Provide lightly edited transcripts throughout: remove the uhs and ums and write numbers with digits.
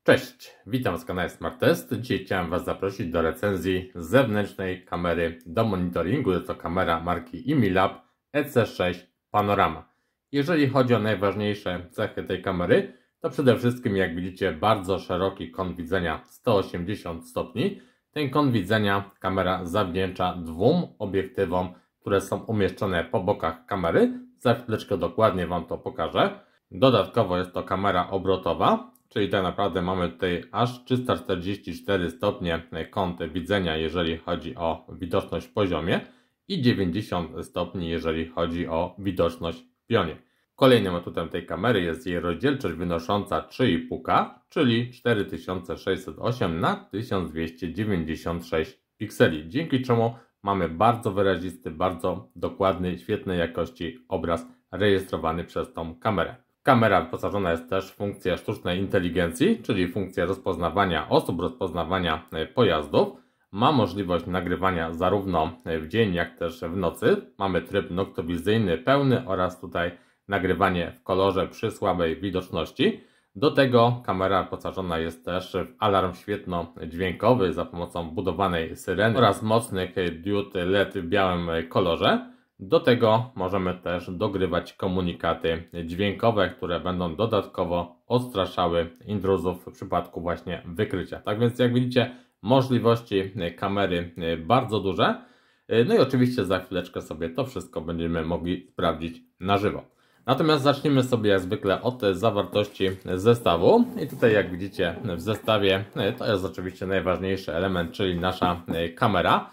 Cześć, witam z kanału Smart Test. Dzisiaj chciałem Was zaprosić do recenzji zewnętrznej kamery do monitoringu. Jest to kamera marki Imilab EC6 Panorama. Jeżeli chodzi o najważniejsze cechy tej kamery, to przede wszystkim, jak widzicie, bardzo szeroki kąt widzenia 180 stopni. Ten kąt widzenia kamera zawdzięcza dwóm obiektywom, które są umieszczone po bokach kamery. Za chwileczkę dokładnie Wam to pokażę. Dodatkowo jest to kamera obrotowa, czyli tak naprawdę mamy tutaj aż 344 stopnie kąt widzenia, jeżeli chodzi o widoczność w poziomie i 90 stopni, jeżeli chodzi o widoczność w pionie. Kolejnym atutem tej kamery jest jej rozdzielczość wynosząca 3,5K, czyli 4608 na 1296 pikseli, dzięki czemu mamy bardzo wyrazisty, bardzo dokładny, świetnej jakości obraz rejestrowany przez tą kamerę. Kamera wyposażona jest też w funkcję sztucznej inteligencji, czyli funkcję rozpoznawania osób, rozpoznawania pojazdów. Ma możliwość nagrywania zarówno w dzień, jak też w nocy. Mamy tryb noktowizyjny pełny oraz tutaj nagrywanie w kolorze przy słabej widoczności. Do tego kamera wyposażona jest też w alarm świetlno-dźwiękowy za pomocą budowanej syreny oraz mocnych diod LED w białym kolorze. Do tego możemy też dogrywać komunikaty dźwiękowe, które będą dodatkowo odstraszały intruzów w przypadku właśnie wykrycia. Tak więc jak widzicie, możliwości kamery bardzo duże. No i oczywiście za chwileczkę sobie to wszystko będziemy mogli sprawdzić na żywo. Natomiast zacznijmy sobie jak zwykle od zawartości zestawu. I tutaj jak widzicie w zestawie to jest oczywiście najważniejszy element, czyli nasza kamera.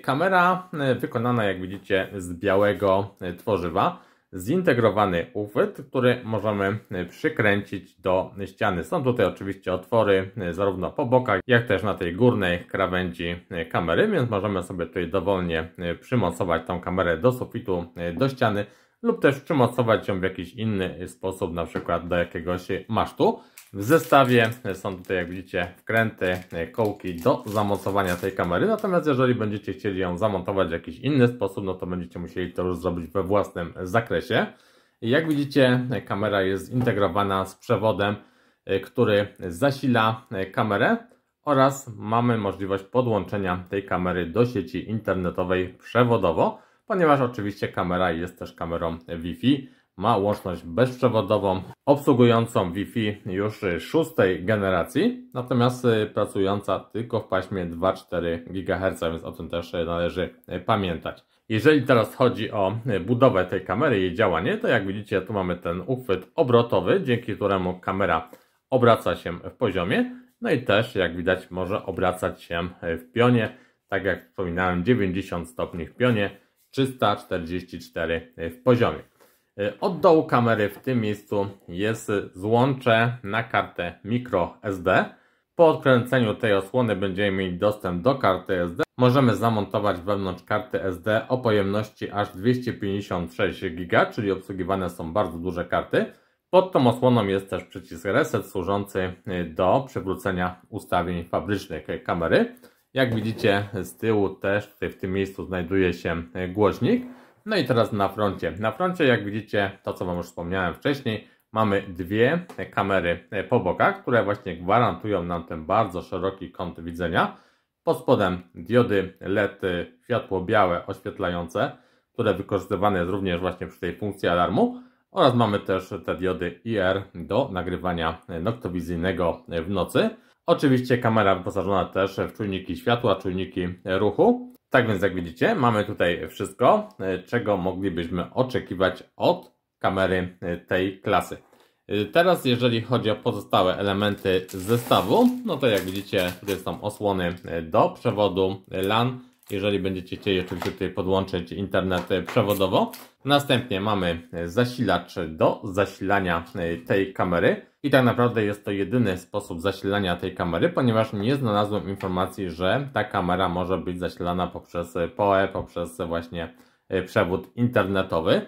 Kamera wykonana, jak widzicie, z białego tworzywa, zintegrowany uchwyt, który możemy przykręcić do ściany. Są tutaj oczywiście otwory zarówno po bokach, jak też na tej górnej krawędzi kamery, więc możemy sobie tutaj dowolnie przymocować tą kamerę do sufitu, do ściany lub też przymocować ją w jakiś inny sposób, na przykład do jakiegoś masztu. W zestawie są tutaj, jak widzicie, wkręty, kołki do zamocowania tej kamery, natomiast jeżeli będziecie chcieli ją zamontować w jakiś inny sposób, no to będziecie musieli to już zrobić we własnym zakresie. Jak widzicie, kamera jest zintegrowana z przewodem, który zasila kamerę oraz mamy możliwość podłączenia tej kamery do sieci internetowej przewodowo, ponieważ oczywiście kamera jest też kamerą Wi-Fi. Ma łączność bezprzewodową, obsługującą Wi-Fi już 6. generacji, natomiast pracująca tylko w paśmie 2,4 GHz, więc o tym też należy pamiętać. Jeżeli teraz chodzi o budowę tej kamery, jej działanie, to jak widzicie, tu mamy ten uchwyt obrotowy, dzięki któremu kamera obraca się w poziomie, no i też, jak widać, może obracać się w pionie, tak jak wspominałem, 90 stopni w pionie, 344 w poziomie. Od dołu kamery w tym miejscu jest złącze na kartę microSD. Po odkręceniu tej osłony będziemy mieli dostęp do karty SD. Możemy zamontować wewnątrz karty SD o pojemności aż 256 GB, czyli obsługiwane są bardzo duże karty. Pod tą osłoną jest też przycisk Reset służący do przywrócenia ustawień fabrycznych kamery. Jak widzicie, z tyłu też w tym miejscu znajduje się głośnik. No i teraz na froncie. Na froncie, jak widzicie, to co Wam już wspomniałem wcześniej, mamy dwie kamery po bokach, które właśnie gwarantują nam ten bardzo szeroki kąt widzenia. Pod spodem diody LED światło białe oświetlające, które wykorzystywane jest również właśnie przy tej funkcji alarmu. Oraz mamy też te diody IR do nagrywania noktowizyjnego w nocy. Oczywiście kamera wyposażona też w czujniki światła, czujniki ruchu. Tak więc jak widzicie, mamy tutaj wszystko, czego moglibyśmy oczekiwać od kamery tej klasy. Teraz jeżeli chodzi o pozostałe elementy zestawu, no to jak widzicie, tutaj są osłony do przewodu LAN, jeżeli będziecie chcieli oczywiście tutaj podłączyć internet przewodowo. Następnie mamy zasilacz do zasilania tej kamery i tak naprawdę jest to jedyny sposób zasilania tej kamery, ponieważ nie znalazłem informacji, że ta kamera może być zasilana poprzez PoE, poprzez właśnie przewód internetowy,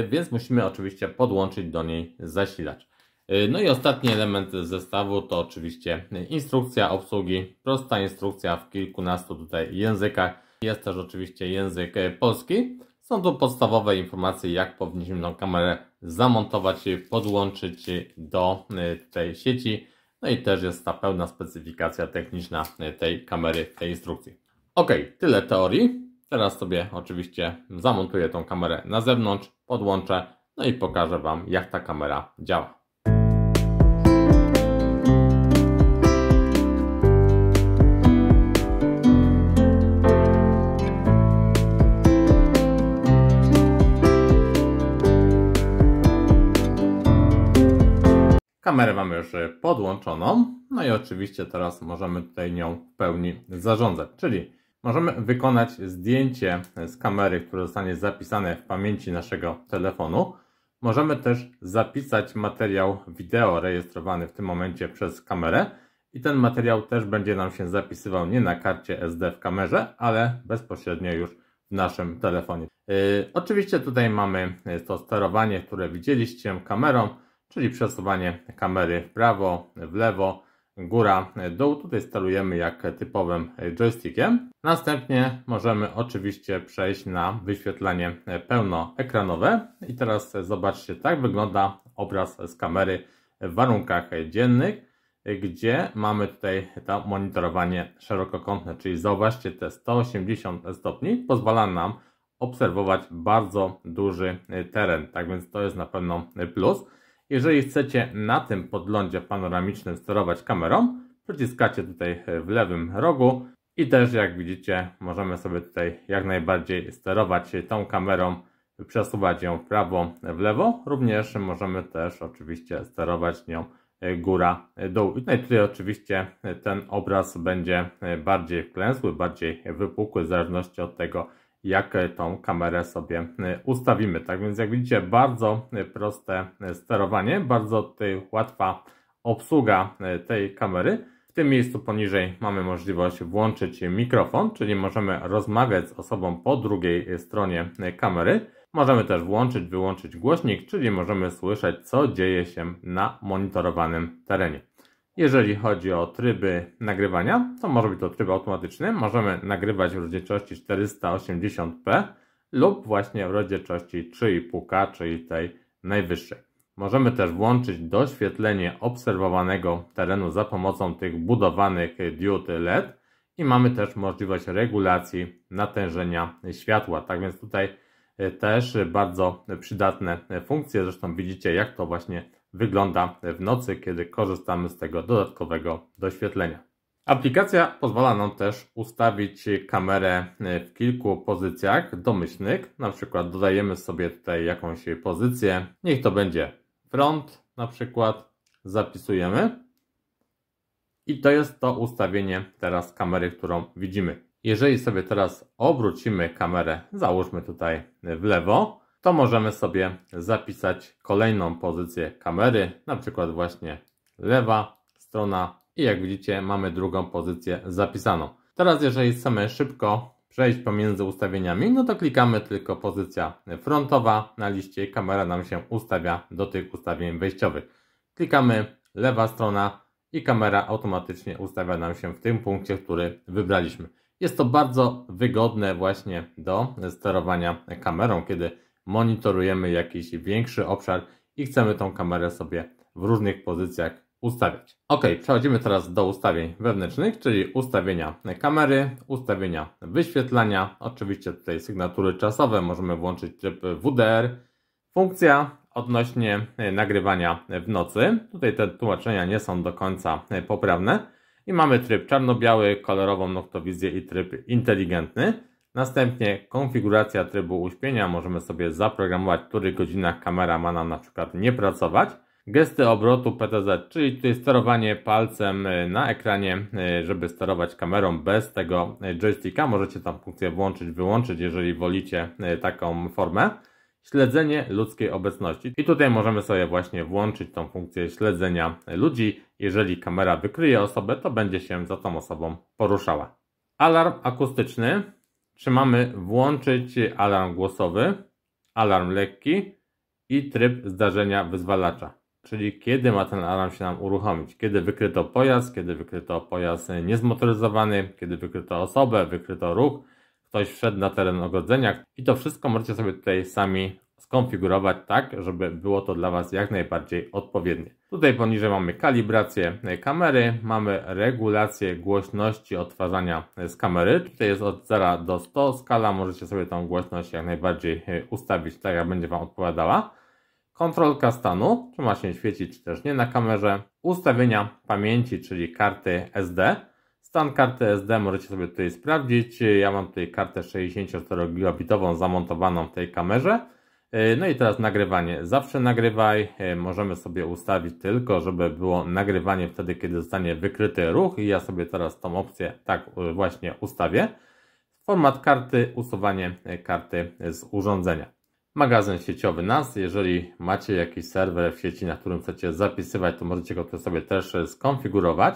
więc musimy oczywiście podłączyć do niej zasilacz. No i ostatni element zestawu to oczywiście instrukcja obsługi, prosta instrukcja w kilkunastu tutaj językach. Jest też oczywiście język polski. Są tu podstawowe informacje, jak powinniśmy tą kamerę zamontować, podłączyć do tej sieci. No i też jest ta pełna specyfikacja techniczna tej kamery w tej instrukcji. Ok, tyle teorii. Teraz sobie oczywiście zamontuję tą kamerę na zewnątrz, podłączę, no i pokażę Wam, jak ta kamera działa. Kamerę mamy już podłączoną, no i oczywiście teraz możemy tutaj nią w pełni zarządzać, czyli możemy wykonać zdjęcie z kamery, które zostanie zapisane w pamięci naszego telefonu. Możemy też zapisać materiał wideo rejestrowany w tym momencie przez kamerę i ten materiał też będzie nam się zapisywał nie na karcie SD w kamerze, ale bezpośrednio już w naszym telefonie. Oczywiście tutaj mamy to sterowanie, które widzieliście kamerą, czyli przesuwanie kamery w prawo, w lewo, góra, dół. Tutaj sterujemy jak typowym joystickiem. Następnie możemy oczywiście przejść na wyświetlanie pełnoekranowe. I teraz zobaczcie, tak wygląda obraz z kamery w warunkach dziennych, gdzie mamy tutaj to monitorowanie szerokokątne, czyli zauważcie, te 180 stopni pozwala nam obserwować bardzo duży teren, tak więc to jest na pewno plus. Jeżeli chcecie na tym podglądzie panoramicznym sterować kamerą, przyciskacie tutaj w lewym rogu i też jak widzicie możemy sobie tutaj jak najbardziej sterować tą kamerą, przesuwać ją w prawo, w lewo. Również możemy też oczywiście sterować nią góra, dół. I tutaj oczywiście ten obraz będzie bardziej wklęsły, bardziej wypukły w zależności od tego, jak tą kamerę sobie ustawimy. Tak więc jak widzicie, bardzo proste sterowanie, bardzo tutaj łatwa obsługa tej kamery. W tym miejscu poniżej mamy możliwość włączyć mikrofon, czyli możemy rozmawiać z osobą po drugiej stronie kamery. Możemy też włączyć, wyłączyć głośnik, czyli możemy słyszeć, co dzieje się na monitorowanym terenie. Jeżeli chodzi o tryby nagrywania, to może być to tryb automatyczny. Możemy nagrywać w rozdzielczości 480p lub właśnie w rozdzielczości 3,5K, czyli tej najwyższej. Możemy też włączyć doświetlenie obserwowanego terenu za pomocą tych budowanych diod LED i mamy też możliwość regulacji natężenia światła. Tak więc tutaj też bardzo przydatne funkcje. Zresztą widzicie, jak to właśnie wygląda w nocy, kiedy korzystamy z tego dodatkowego doświetlenia. Aplikacja pozwala nam też ustawić kamerę w kilku pozycjach domyślnych. Na przykład dodajemy sobie tutaj jakąś pozycję. Niech to będzie front, na przykład zapisujemy. I to jest to ustawienie teraz kamery, którą widzimy. Jeżeli sobie teraz obrócimy kamerę, załóżmy tutaj w lewo, to możemy sobie zapisać kolejną pozycję kamery, na przykład właśnie lewa strona i jak widzicie mamy drugą pozycję zapisaną. Teraz jeżeli chcemy szybko przejść pomiędzy ustawieniami, no to klikamy tylko pozycja frontowa na liście i kamera nam się ustawia do tych ustawień wejściowych. Klikamy lewa strona i kamera automatycznie ustawia nam się w tym punkcie, który wybraliśmy. Jest to bardzo wygodne właśnie do sterowania kamerą, kiedy monitorujemy jakiś większy obszar i chcemy tą kamerę sobie w różnych pozycjach ustawiać. Ok, przechodzimy teraz do ustawień wewnętrznych, czyli ustawienia kamery, ustawienia wyświetlania, oczywiście tutaj sygnatury czasowe, możemy włączyć tryb WDR, funkcja odnośnie nagrywania w nocy, tutaj te tłumaczenia nie są do końca poprawne i mamy tryb czarno-biały, kolorową noktowizję i tryb inteligentny. Następnie konfiguracja trybu uśpienia, możemy sobie zaprogramować, w których godzinach kamera ma nam na przykład nie pracować. Gesty obrotu PTZ, czyli tutaj sterowanie palcem na ekranie, żeby sterować kamerą bez tego joysticka. Możecie tam funkcję włączyć, wyłączyć, jeżeli wolicie taką formę. Śledzenie ludzkiej obecności. I tutaj możemy sobie właśnie włączyć tą funkcję śledzenia ludzi. Jeżeli kamera wykryje osobę, to będzie się za tą osobą poruszała. Alarm akustyczny. Czy mamy włączyć alarm głosowy, alarm lekki i tryb zdarzenia wyzwalacza. Czyli kiedy ma ten alarm się nam uruchomić. Kiedy wykryto pojazd, kiedy wykryto pojazd niezmotoryzowany, kiedy wykryto osobę, wykryto ruch, ktoś wszedł na teren ogrodzenia. I to wszystko możecie sobie tutaj sami skonfigurować tak, żeby było to dla Was jak najbardziej odpowiednie. Tutaj poniżej mamy kalibrację kamery, mamy regulację głośności odtwarzania z kamery. Tutaj jest od 0 do 100 skala, możecie sobie tą głośność jak najbardziej ustawić tak, jak będzie Wam odpowiadała. Kontrolka stanu, czy ma się świecić, czy też nie na kamerze. Ustawienia pamięci, czyli karty SD. Stan karty SD możecie sobie tutaj sprawdzić. Ja mam tutaj kartę 64 gigabitową zamontowaną w tej kamerze. No i teraz nagrywanie. Zawsze nagrywaj. Możemy sobie ustawić tylko, żeby było nagrywanie wtedy, kiedy zostanie wykryty ruch. I ja sobie teraz tą opcję tak właśnie ustawię. Format karty, usuwanie karty z urządzenia. Magazyn sieciowy NAS. Jeżeli macie jakiś serwer w sieci, na którym chcecie zapisywać, to możecie go sobie też skonfigurować.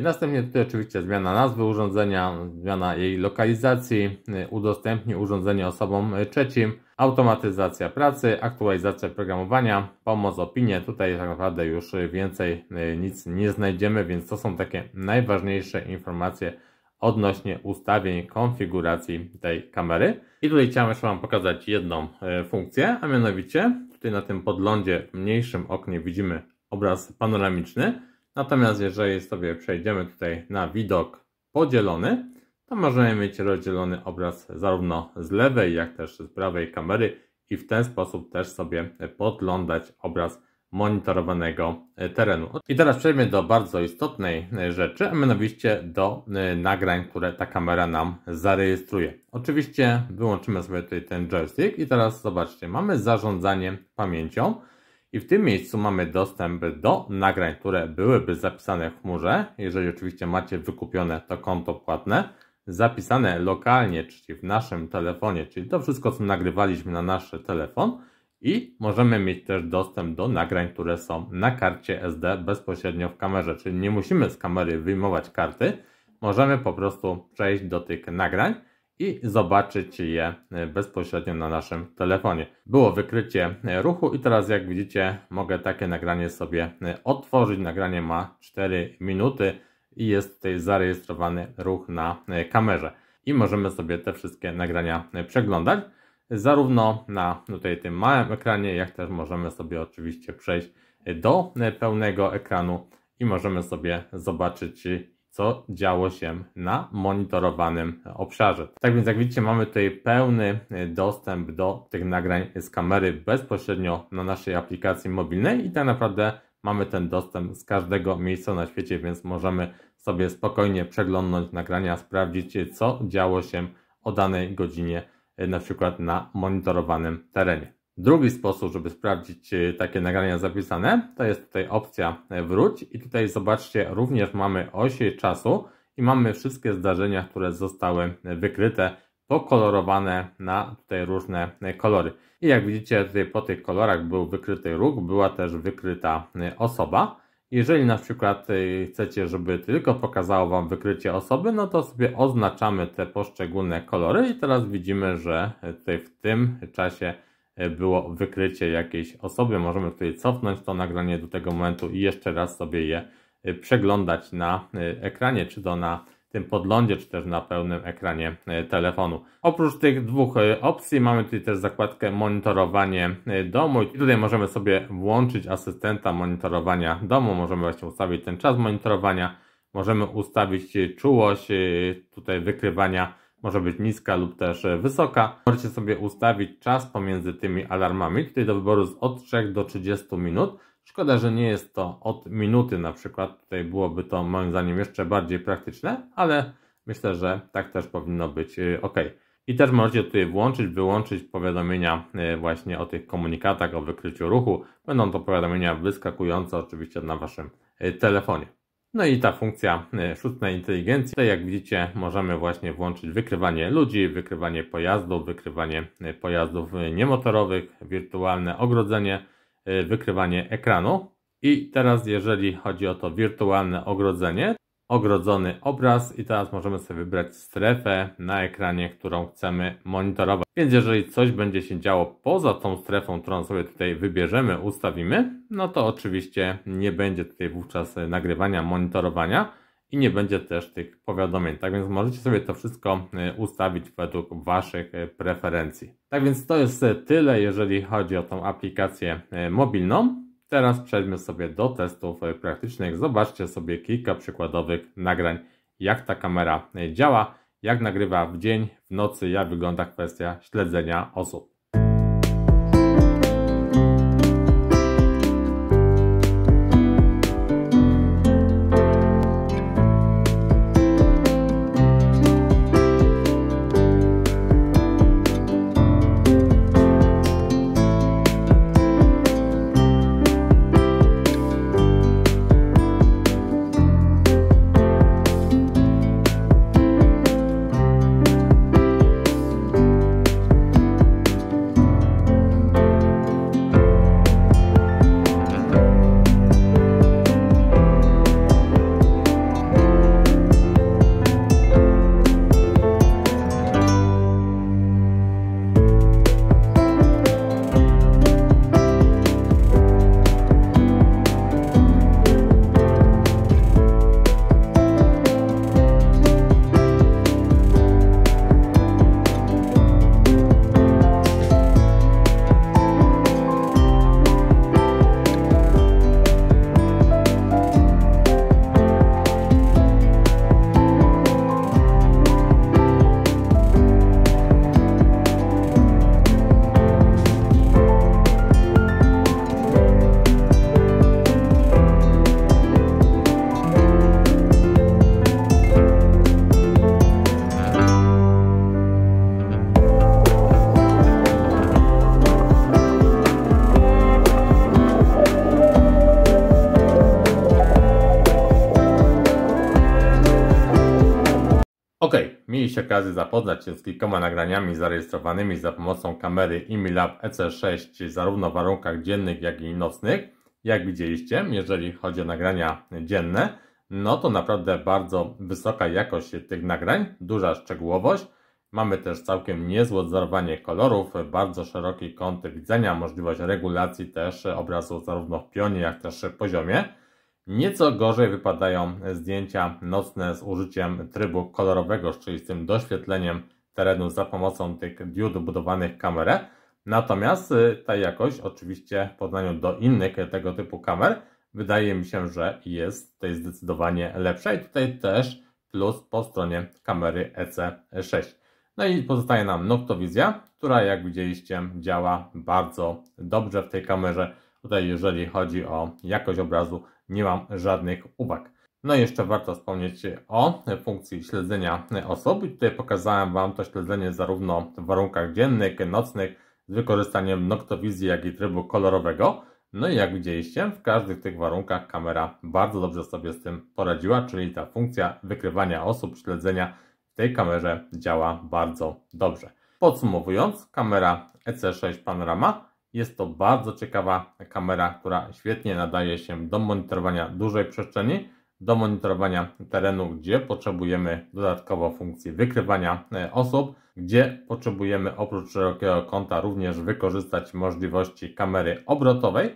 Następnie tutaj oczywiście zmiana nazwy urządzenia, zmiana jej lokalizacji, udostępni urządzenie osobom trzecim, automatyzacja pracy, aktualizacja programowania, pomoc, opinie. Tutaj tak naprawdę już więcej nic nie znajdziemy, więc to są takie najważniejsze informacje odnośnie ustawień konfiguracji tej kamery. I tutaj chciałem jeszcze Wam pokazać jedną funkcję, a mianowicie tutaj na tym podglądzie w mniejszym oknie widzimy obraz panoramiczny. Natomiast jeżeli sobie przejdziemy tutaj na widok podzielony, to możemy mieć rozdzielony obraz zarówno z lewej, jak też z prawej kamery i w ten sposób też sobie podglądać obraz monitorowanego terenu. I teraz przejdźmy do bardzo istotnej rzeczy, a mianowicie do nagrań, które ta kamera nam zarejestruje. Oczywiście wyłączymy sobie tutaj ten joystick i teraz zobaczcie, mamy zarządzanie pamięcią. I w tym miejscu mamy dostęp do nagrań, które byłyby zapisane w chmurze, jeżeli oczywiście macie wykupione to konto płatne, zapisane lokalnie, czyli w naszym telefonie, czyli to wszystko, co nagrywaliśmy na nasz telefon, i możemy mieć też dostęp do nagrań, które są na karcie SD bezpośrednio w kamerze, czyli nie musimy z kamery wyjmować karty, możemy po prostu przejść do tych nagrań i zobaczyć je bezpośrednio na naszym telefonie. Było wykrycie ruchu i teraz jak widzicie mogę takie nagranie sobie otworzyć. Nagranie ma 4 minuty i jest tutaj zarejestrowany ruch na kamerze. I możemy sobie te wszystkie nagrania przeglądać. Zarówno na tutaj tym małym ekranie, jak też możemy sobie oczywiście przejść do pełnego ekranu i możemy sobie zobaczyć, co działo się na monitorowanym obszarze. Tak więc jak widzicie, mamy tutaj pełny dostęp do tych nagrań z kamery bezpośrednio na naszej aplikacji mobilnej i tak naprawdę mamy ten dostęp z każdego miejsca na świecie, więc możemy sobie spokojnie przeglądnąć nagrania, sprawdzić, co działo się o danej godzinie, na przykład na monitorowanym terenie. Drugi sposób, żeby sprawdzić takie nagrania zapisane, to jest tutaj opcja wróć i tutaj zobaczcie, również mamy oś czasu i mamy wszystkie zdarzenia, które zostały wykryte, pokolorowane na tutaj różne kolory. I jak widzicie, tutaj po tych kolorach był wykryty ruch, była też wykryta osoba. Jeżeli na przykład chcecie, żeby tylko pokazało Wam wykrycie osoby, no to sobie oznaczamy te poszczególne kolory i teraz widzimy, że tutaj w tym czasie było wykrycie jakiejś osoby. Możemy tutaj cofnąć to nagranie do tego momentu i jeszcze raz sobie je przeglądać na ekranie, czy to na tym podglądzie, czy też na pełnym ekranie telefonu. Oprócz tych dwóch opcji mamy tutaj też zakładkę monitorowanie domu i tutaj możemy sobie włączyć asystenta monitorowania domu. Możemy właśnie ustawić ten czas monitorowania, możemy ustawić czułość tutaj wykrywania. Może być niska lub też wysoka. Możecie sobie ustawić czas pomiędzy tymi alarmami. Tutaj do wyboru jest od 3 do 30 minut. Szkoda, że nie jest to od minuty na przykład. Tutaj byłoby to moim zdaniem jeszcze bardziej praktyczne, ale myślę, że tak też powinno być ok. I też możecie tutaj włączyć, wyłączyć powiadomienia właśnie o tych komunikatach o wykryciu ruchu. Będą to powiadomienia wyskakujące oczywiście na Waszym telefonie. No i ta funkcja sztucznej inteligencji. Tutaj jak widzicie możemy właśnie włączyć wykrywanie ludzi, wykrywanie pojazdów niemotorowych, wirtualne ogrodzenie, wykrywanie ekranu. I teraz jeżeli chodzi o to wirtualne ogrodzenie, ogrodzony obraz i teraz możemy sobie wybrać strefę na ekranie, którą chcemy monitorować. Więc jeżeli coś będzie się działo poza tą strefą, którą sobie tutaj wybierzemy, ustawimy, no to oczywiście nie będzie tutaj wówczas nagrywania, monitorowania i nie będzie też tych powiadomień. Tak więc możecie sobie to wszystko ustawić według Waszych preferencji. Tak więc to jest tyle, jeżeli chodzi o tą aplikację mobilną. Teraz przejdźmy sobie do testów praktycznych. Zobaczcie sobie kilka przykładowych nagrań, jak ta kamera działa, jak nagrywa w dzień, w nocy, jak wygląda kwestia śledzenia osób. Ok, mieliście okazję zapoznać się z kilkoma nagraniami zarejestrowanymi za pomocą kamery Imilab EC6 zarówno w warunkach dziennych, jak i nocnych. Jak widzieliście, jeżeli chodzi o nagrania dzienne, no to naprawdę bardzo wysoka jakość tych nagrań, duża szczegółowość. Mamy też całkiem niezłe odzorowanie kolorów, bardzo szeroki kąt widzenia, możliwość regulacji też obrazu zarówno w pionie, jak też w poziomie. Nieco gorzej wypadają zdjęcia nocne z użyciem trybu kolorowego, czyli z tym doświetleniem terenu za pomocą tych diod budowanych w kamerę. Natomiast ta jakość oczywiście w porównaniu do innych tego typu kamer wydaje mi się, że jest tutaj zdecydowanie lepsza i tutaj też plus po stronie kamery EC6. No i pozostaje nam noktowizja, która jak widzieliście działa bardzo dobrze w tej kamerze. Tutaj jeżeli chodzi o jakość obrazu nie mam żadnych uwag. No i jeszcze warto wspomnieć o funkcji śledzenia osób. I tutaj pokazałem Wam to śledzenie zarówno w warunkach dziennych, nocnych z wykorzystaniem noktowizji, jak i trybu kolorowego. No i jak widzieliście, w każdych tych warunkach kamera bardzo dobrze sobie z tym poradziła, czyli ta funkcja wykrywania osób, śledzenia w tej kamerze działa bardzo dobrze. Podsumowując, kamera EC6 Panorama jest to bardzo ciekawa kamera, która świetnie nadaje się do monitorowania dużej przestrzeni, do monitorowania terenu, gdzie potrzebujemy dodatkowo funkcji wykrywania osób, gdzie potrzebujemy oprócz szerokiego kąta również wykorzystać możliwości kamery obrotowej.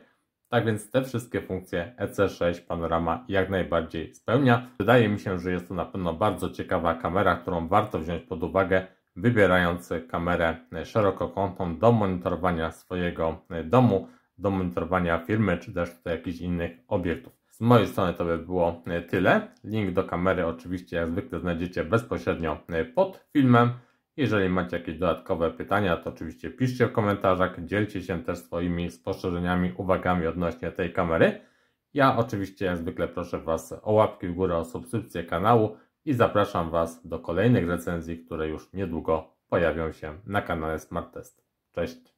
Tak więc te wszystkie funkcje EC6 Panorama jak najbardziej spełnia. Wydaje mi się, że jest to na pewno bardzo ciekawa kamera, którą warto wziąć pod uwagę, wybierając kamerę szerokokątną do monitorowania swojego domu, do monitorowania firmy, czy też jakichś innych obiektów. Z mojej strony to by było tyle. Link do kamery oczywiście jak zwykle znajdziecie bezpośrednio pod filmem. Jeżeli macie jakieś dodatkowe pytania, to oczywiście piszcie w komentarzach, dzielcie się też swoimi spostrzeżeniami, uwagami odnośnie tej kamery. Ja oczywiście jak zwykle proszę Was o łapki w górę, o subskrypcję kanału i zapraszam Was do kolejnych recenzji, które już niedługo pojawią się na kanale Smart Test. Cześć!